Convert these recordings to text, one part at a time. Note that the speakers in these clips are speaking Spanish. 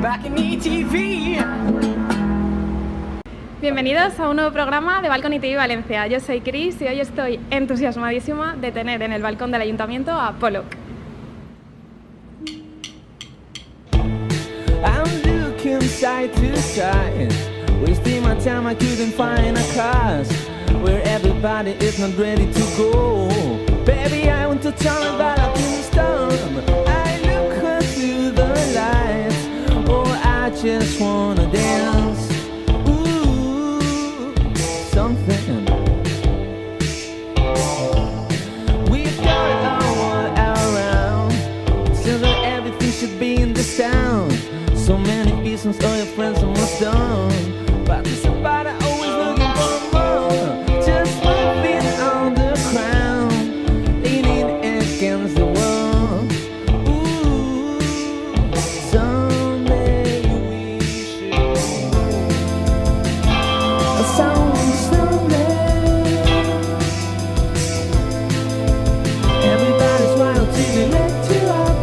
back in ETV. Bienvenidos a un nuevo programa de Balcón ITV Valencia. Yo soy Cris y hoy estoy entusiasmadísima de tener en el balcón del Ayuntamiento a Pollock. I'm looking side to side, wasting my time, I couldn't find a class where everybody is not ready to go. Baby, I want to turn but I can't stop. I look her through the lights, oh, I just wanna dance. Ooh, something. We've got it all around, so that everything should be in this town. So many reasons, all your friends are almost done, but there's somebody always looking for more. Just moving on the crown, leaning against the wall. Ooh, someday we should. Someday. Everybody's wild till they let you up.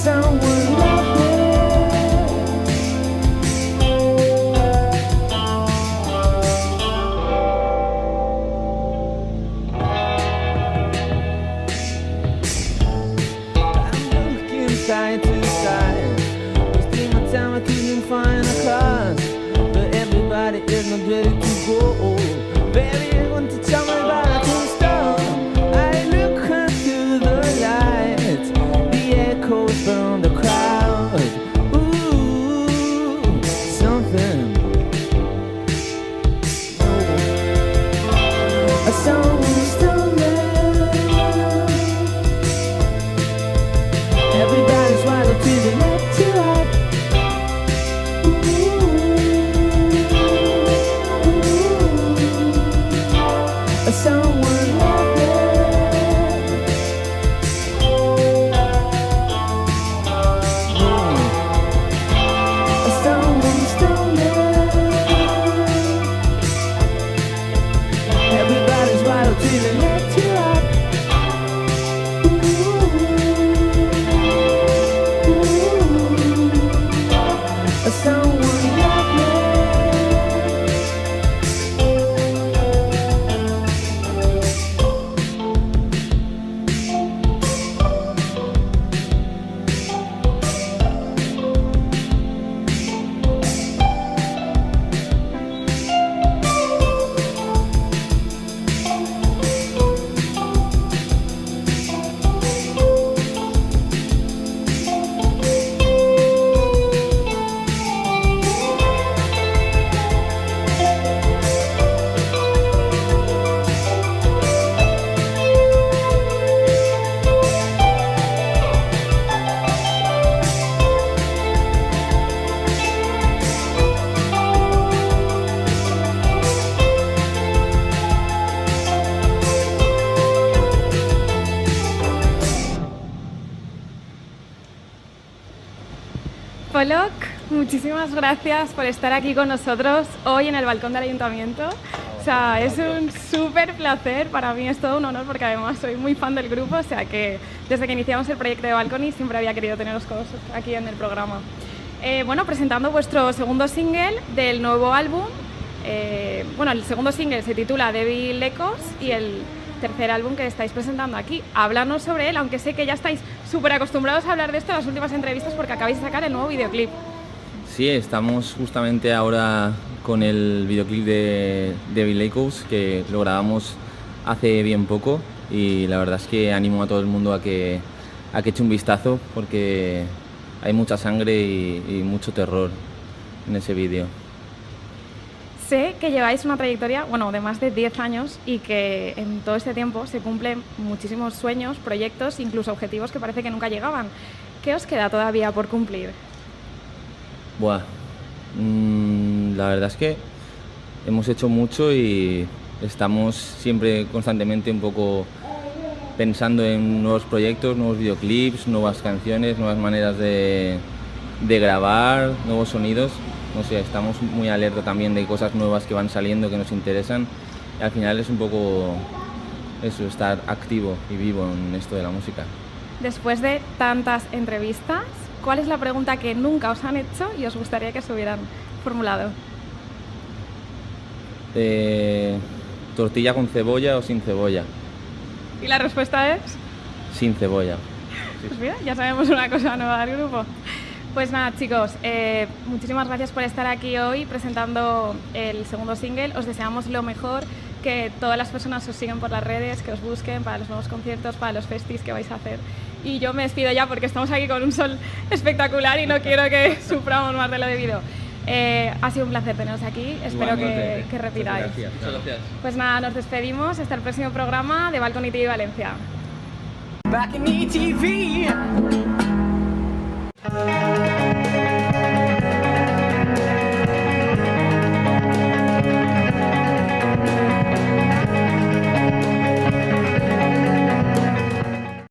Someone love me. I'm looking side to side, wasting my time, I couldn't find a class, but everybody is not ready to go. Baby, I want to tell me but I can't stop. I look her through the lights, echoes from the crowd. Ooh, something. A someone's stomach. Everybody's wild to the left to right. Ooh, someone love me. Everybody's wild to the left to right. Ooh, someone love me. Pollock, muchísimas gracias por estar aquí con nosotros hoy en el balcón del Ayuntamiento. O sea, es un súper placer, para mí es todo un honor porque además soy muy fan del grupo, o sea que desde que iniciamos el proyecto de Balcony siempre había querido teneros con vosotros aquí en el programa. Bueno, presentando vuestro segundo single del nuevo álbum. Bueno, el segundo single se titula Devil Echoes y el tercer álbum que estáis presentando aquí. Háblanos sobre él, aunque sé que ya estáis súper acostumbrados a hablar de esto en las últimas entrevistas porque acabáis de sacar el nuevo videoclip. Sí, estamos justamente ahora con el videoclip de Devil Echoes, que lo grabamos hace bien poco y la verdad es que animo a todo el mundo a que eche un vistazo porque hay mucha sangre y mucho terror en ese vídeo. Sé que lleváis una trayectoria, bueno, de más de 10 años y que en todo este tiempo se cumplen muchísimos sueños, proyectos, incluso objetivos que parece que nunca llegaban. ¿Qué os queda todavía por cumplir? Buah, la verdad es que hemos hecho mucho y estamos siempre constantemente un poco pensando en nuevos proyectos, nuevos videoclips, nuevas canciones, nuevas maneras de grabar, nuevos sonidos. No sé, estamos muy alerta también de cosas nuevas que van saliendo, que nos interesan. Y al final es un poco eso, estar activo y vivo en esto de la música. Después de tantas entrevistas, ¿cuál es la pregunta que nunca os han hecho y os gustaría que se hubieran formulado? ¿Tortilla con cebolla o sin cebolla? ¿Y la respuesta es? Sin cebolla. Pues mira, ya sabemos una cosa nueva del grupo. Pues nada, chicos, muchísimas gracias por estar aquí hoy presentando el segundo single. Os deseamos lo mejor, que todas las personas os sigan por las redes, que os busquen para los nuevos conciertos, para los festis que vais a hacer. Y yo me despido ya porque estamos aquí con un sol espectacular y no quiero que suframos más de lo debido. Ha sido un placer teneros aquí, espero que repitáis. Muchas gracias. Pues nada, nos despedimos hasta el próximo programa de Balcony TV Valencia. Back in ETV.